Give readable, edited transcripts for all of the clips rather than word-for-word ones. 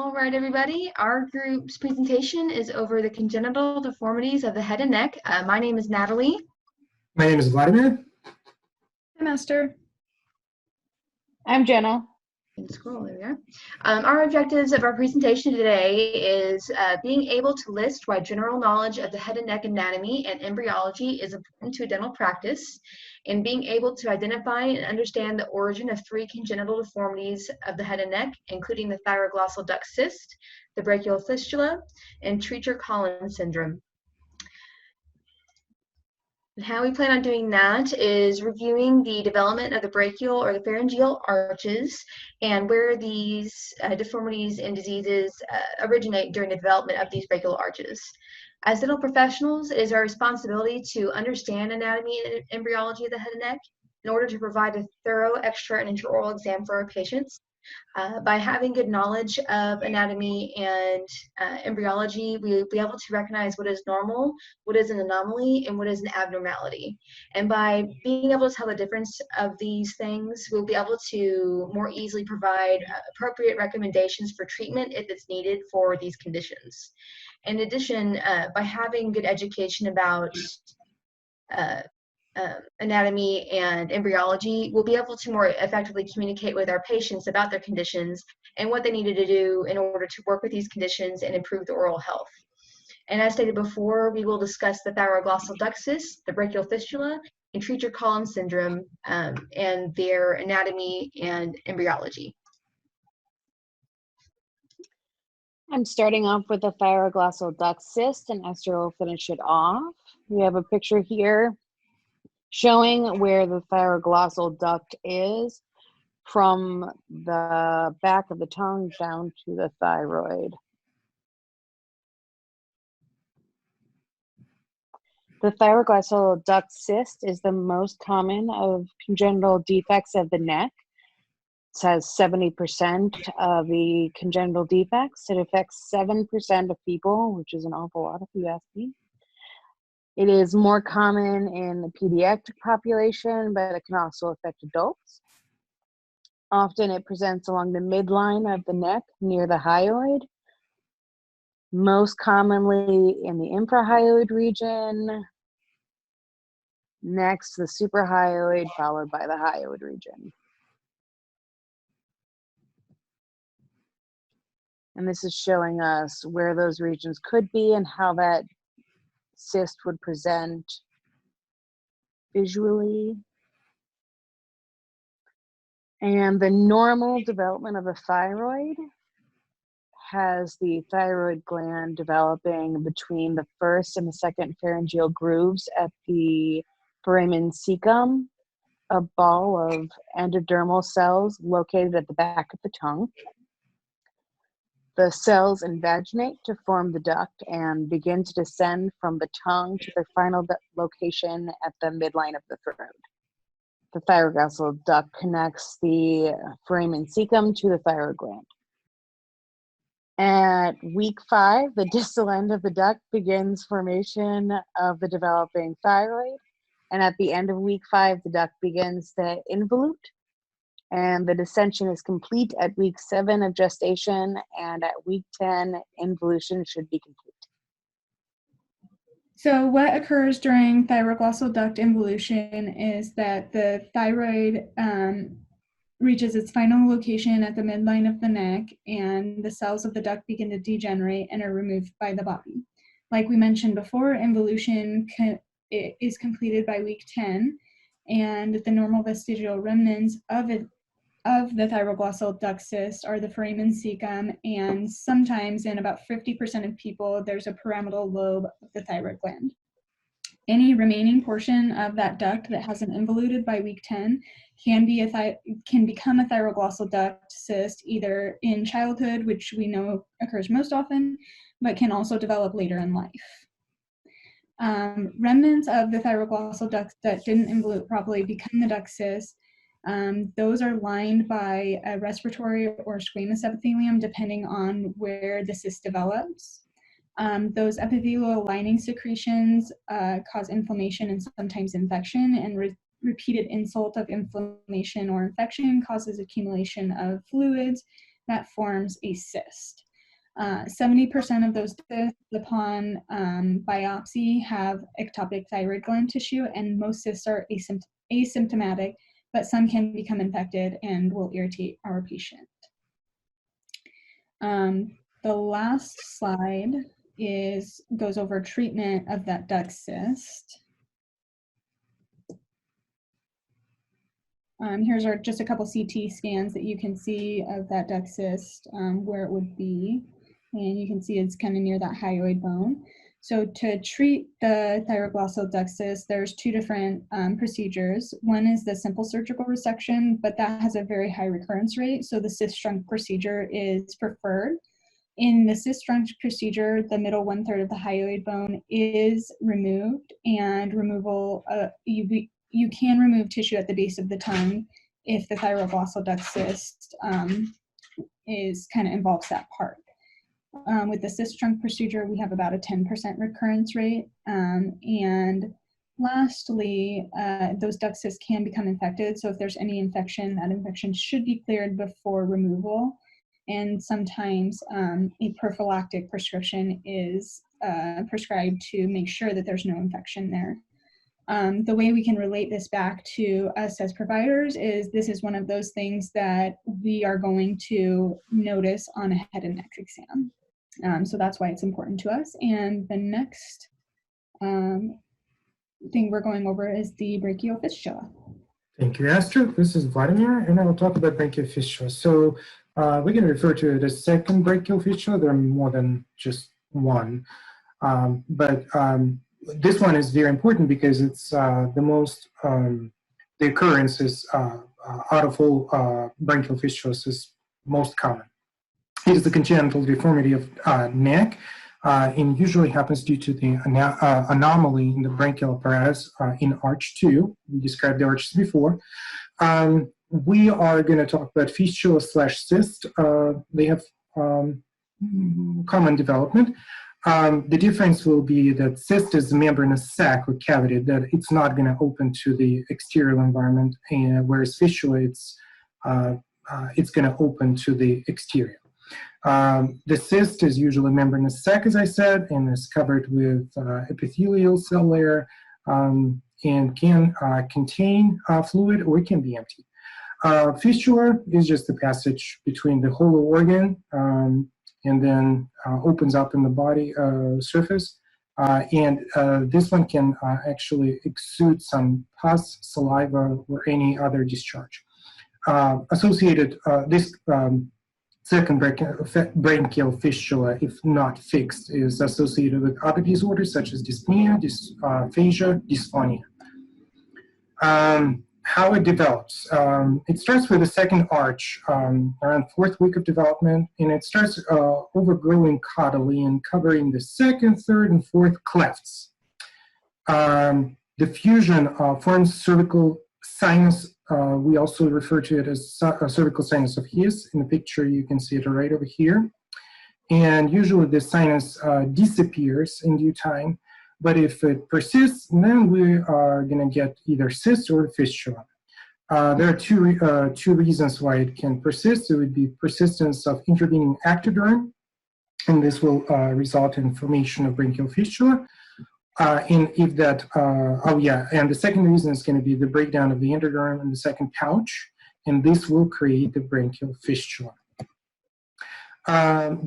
All right, everybody. Our group's presentation is over the congenital deformities of the head and neck. My name is Natalie. My name is Vladimir. I'm Esther. I'm Jenna. Scroll, there we are. Our objectives of our presentation today is being able to list why general knowledge of the head and neck anatomy and embryology is important to a dental practice, and being able to identify and understand the origin of 3 congenital deformities of the head and neck, including the thyroglossal duct cyst, the brachial fistula, and Treacher-Collins syndrome. And how we plan on doing that is reviewing the development of the brachial or the pharyngeal arches and where these deformities and diseases originate during the development of these brachial arches. As dental professionals, it is our responsibility to understand anatomy and embryology of the head and neck in order to provide a thorough extra and intraoral exam for our patients. By having good knowledge of anatomy and embryology, we'll be able to recognize what is normal, what is an anomaly, and what is an abnormality. And by being able to tell the difference of these things, we'll be able to more easily provide appropriate recommendations for treatment if it's needed for these conditions. In addition, by having good education about anatomy and embryology, we'll be able to more effectively communicate with our patients about their conditions and what they needed to do in order to work with these conditions and improve the oral health. And as stated before, we will discuss the thyroglossal duct cyst, the brachial fistula, and Treacher-Collins syndrome and their anatomy and embryology. I'm starting off with the thyroglossal duct cyst, and Esther will finish it off. We have a picture here showing where the thyroglossal duct is from the back of the tongue down to the thyroid. The thyroglossal duct cyst is the most common of congenital defects of the neck. It says 70% of the congenital defects. It affects 7% of people, which is an awful lot if you ask me. It is more common in the pediatric population, but it can also affect adults. Often it presents along the midline of the neck near the hyoid, most commonly in the infrahyoid region, next the suprahyoid, followed by the hyoid region. And this is showing us where those regions could be and how that cyst would present visually. And the normal development of the thyroid has the thyroid gland developing between the first and the second pharyngeal grooves at the foramen cecum, a ball of endodermal cells located at the back of the tongue. The cells invaginate to form the duct and begin to descend from the tongue to their final location at the midline of the throat. The thyroglossal duct connects the foramen cecum to the thyroid gland. At week 5, the distal end of the duct begins formation of the developing thyroid. And at the end of week 5, the duct begins to involute. And the descension is complete at week 7 of gestation, and at week 10, involution should be complete. So what occurs during thyroglossal duct involution is that the thyroid reaches its final location at the midline of the neck, and the cells of the duct begin to degenerate and are removed by the body. Like we mentioned before, involution is completed by week 10, and the normal vestigial remnants of the thyroglossal duct cyst are the foramen cecum, and sometimes in about 50% of people, there's a pyramidal lobe of the thyroid gland. Any remaining portion of that duct that hasn't involuted by week 10 can become a thyroglossal duct cyst either in childhood, which we know occurs most often, but can also develop later in life. Remnants of the thyroglossal duct that didn't involute properly become the duct cyst. Those are lined by a respiratory or squamous epithelium, depending on where the cyst develops. Those epithelial lining secretions cause inflammation and sometimes infection, and repeated insult of inflammation or infection causes accumulation of fluids that forms a cyst. 70% of those cysts upon biopsy have ectopic thyroid gland tissue, and most cysts are asymptomatic, but some can become infected and will irritate our patient. The last slide goes over treatment of that duct cyst. Here's just a couple CT scans that you can see of that duct cyst, where it would be. And you can see it's kind of near that hyoid bone. So to treat the thyroglossal duct cyst, there's two different procedures. One is the simple surgical resection, but that has a very high recurrence rate. So the cyst shrunk procedure is preferred. In the cyst shrunk procedure, the middle 1/3 of the hyoid bone is removed, and removal, you can remove tissue at the base of the tongue if the thyroglossal duct cyst involves that part. With the cyst shrunk procedure, we have about a 10% recurrence rate. And lastly, those duct cysts can become infected. So if there's any infection, that infection should be cleared before removal. And sometimes a prophylactic prescription is prescribed to make sure that there's no infection there. The way we can relate this back to us as providers is this is one of those things that we are going to notice on a head and neck exam. So that's why it's important to us. And the next thing we're going over is the brachial fistula. Thank you, Esther. This is Vladimir, and I will talk about brachial fistula. So we can refer to it as second brachial fistula. There are more than just one. This one is very important because it's the occurrence is out of all brachial fistulas is most common. It is a congenital deformity of neck, and usually happens due to the anomaly in the brachial apparatus in arch 2. We described the arches before. We are going to talk about fistula/cyst. They have common development. The difference will be that cyst is a membranous sac or cavity that it's not going to open to the exterior environment, and whereas fistula, it's going to open to the exterior. The cyst is usually membranous sac, as I said, and is covered with epithelial cell layer and can contain fluid or it can be empty. Fistula is just the passage between the hollow organ and then opens up in the body surface. This one can actually exude some pus, saliva, or any other discharge. This second brachial fistula, if not fixed, is associated with other disorders such as dyspnea, dysphagia, dysphonia. How it develops. It starts with the second arch around 4th week of development, and it starts overgrowing caudally and covering the 2nd, 3rd, and 4th clefts. The fusion forms cervical sinus. We also refer to it as cervical sinus of His. In the picture, you can see it right over here. And usually the sinus disappears in due time. But if it persists, then we are going to get either cyst or fistula. There are two reasons why it can persist. It would be persistence of intervening ectoderm, and this will result in formation of brachial fistula. And the second reason is going to be the breakdown of the endoderm in the second pouch, and this will create the brachial fistula.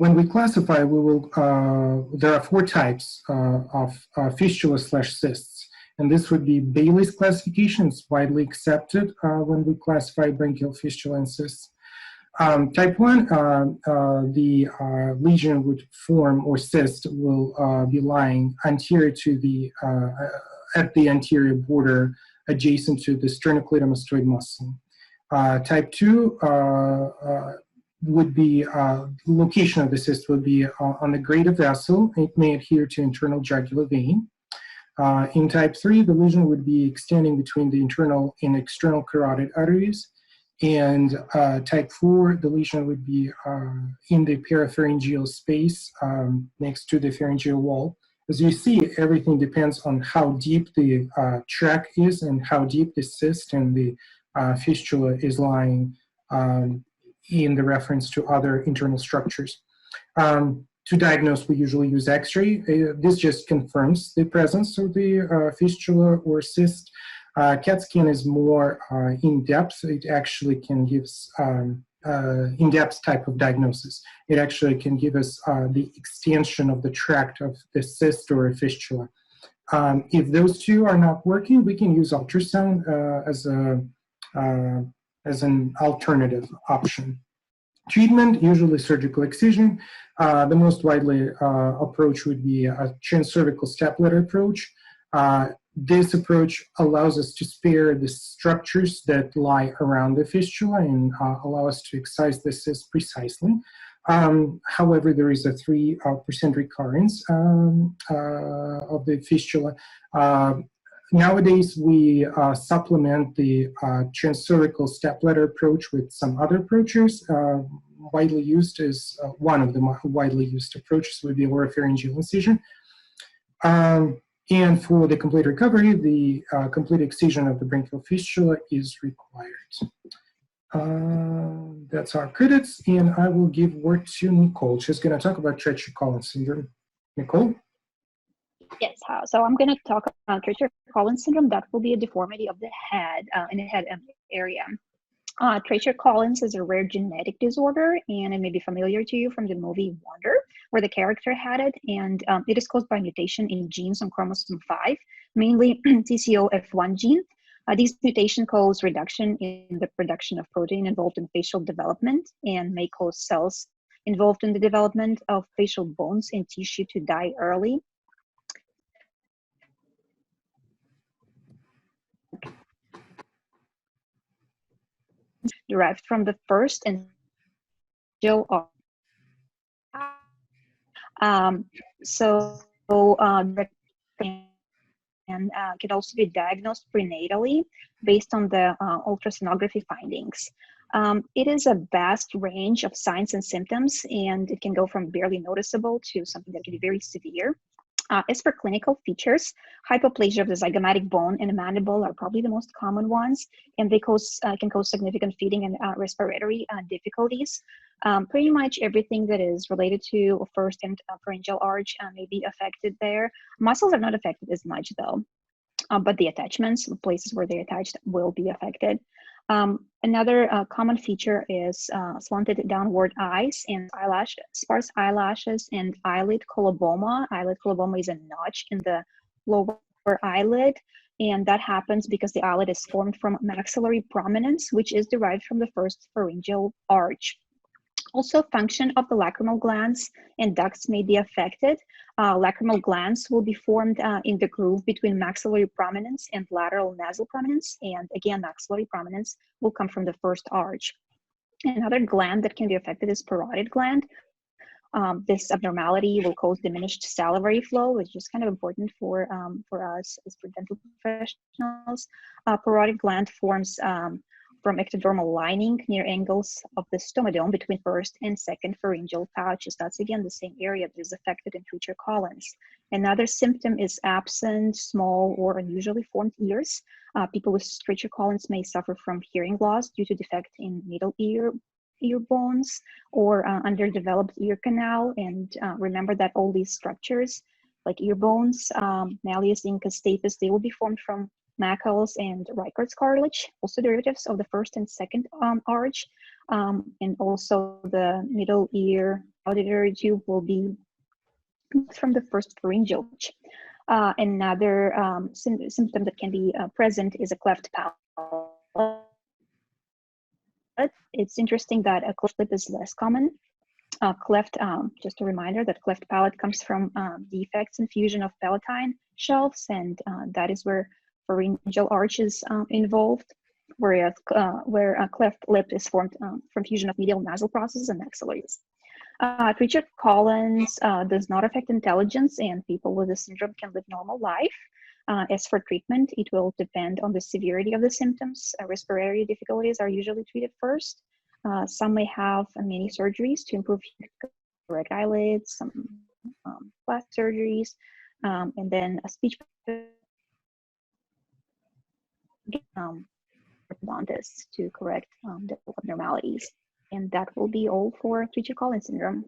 When we classify, there are 4 types of fistula/cysts, and this would be Bailey's classification. It's widely accepted when we classify brachial fistula and cysts. Type 1, the lesion would form, or cyst will be lying anterior to at the anterior border, adjacent to the sternocleidomastoid muscle. Type 2 would be location of the cyst would be on the greater vessel. It may adhere to internal jugular vein. In type 3, the lesion would be extending between the internal and external carotid arteries. And type 4, the lesion would be in the parapharyngeal space next to the pharyngeal wall. As you see, everything depends on how deep the tract is and how deep the cyst and the fistula is lying in the reference to other internal structures. To diagnose, we usually use X-ray. This just confirms the presence of the fistula or cyst. CAT scan is more in-depth. It actually can give in-depth type of diagnosis. It actually can give us the extension of the tract of the cyst or a fistula. If those two are not working, we can use ultrasound as an alternative option. Treatment, usually surgical excision. The most widely approach would be a transcervical stepladder approach. This approach allows us to spare the structures that lie around the fistula and allow us to excise the cyst precisely. However, there is a 3% recurrence of the fistula. Nowadays, we supplement the transcervical stepladder approach with some other approaches. Widely used is one of the widely used approaches would be oropharyngeal incision. And for the complete recovery, the complete excision of the branchial fistula is required. That's our credits, and I will give word to Nicole. She's going to talk about Treacher-Collins syndrome. Nicole? Yes, so I'm going to talk about Treacher-Collins syndrome. That will be a deformity of the head in the head area. Treacher-Collins is a rare genetic disorder, and it may be familiar to you from the movie Wonder, where the character had it, and it is caused by mutation in genes on chromosome 5, mainly TCOF1 gene. These mutations cause reduction in the production of protein involved in facial development and may cause cells involved in the development of facial bones and tissue to die early. Derived from the first and can also be diagnosed prenatally based on the ultrasonography findings. It is a vast range of signs and symptoms, and it can go from barely noticeable to something that can be very severe. As for clinical features, hypoplasia of the zygomatic bone and the mandible are probably the most common ones, and they can cause significant feeding and respiratory difficulties. Pretty much everything that is related to first and pharyngeal arch may be affected there. Muscles are not affected as much though, but the attachments, the places where they're attached, will be affected. Another common feature is slanted downward eyes and sparse eyelashes and eyelid coloboma. Eyelid coloboma is a notch in the lower eyelid, and that happens because the eyelid is formed from maxillary prominence, which is derived from the first pharyngeal arch. Also, function of the lacrimal glands and ducts may be affected. Lacrimal glands will be formed in the groove between maxillary prominence and lateral nasal prominence. And again, maxillary prominence will come from the first arch. Another gland that can be affected is parotid gland. This abnormality will cause diminished salivary flow, which is kind of important for us as for dental professionals. Parotid gland forms from ectodermal lining near angles of the stomatome between first and second pharyngeal pouches. That's again the same area that is affected in Treacher-Collins. Another symptom is absent, small, or unusually formed ears. People with Treacher-Collins may suffer from hearing loss due to defect in middle ear bones or underdeveloped ear canal. And remember that all these structures, like ear bones, malleus, incus, stapes, they will be formed from Meckel's and Reichardt's cartilage, also derivatives of the first and second arch, and also the middle ear auditory tube will be from the first pharyngeal arch. Another symptom that can be present is a cleft palate. It's interesting that a cleft lip is less common. Just a reminder that cleft palate comes from defects in fusion of palatine shelves, and that is where pharyngeal arch is involved, whereas where a cleft lip is formed from fusion of medial nasal processes and maxillaries. Treacher-Collins does not affect intelligence, and people with the syndrome can live normal life. As for treatment, it will depend on the severity of the symptoms. Respiratory difficulties are usually treated first. Some may have many surgeries to improve correct eyelids, some plastic surgeries, and then a speech orthodontist to correct the abnormalities. And that will be all for Treacher-Collins syndrome.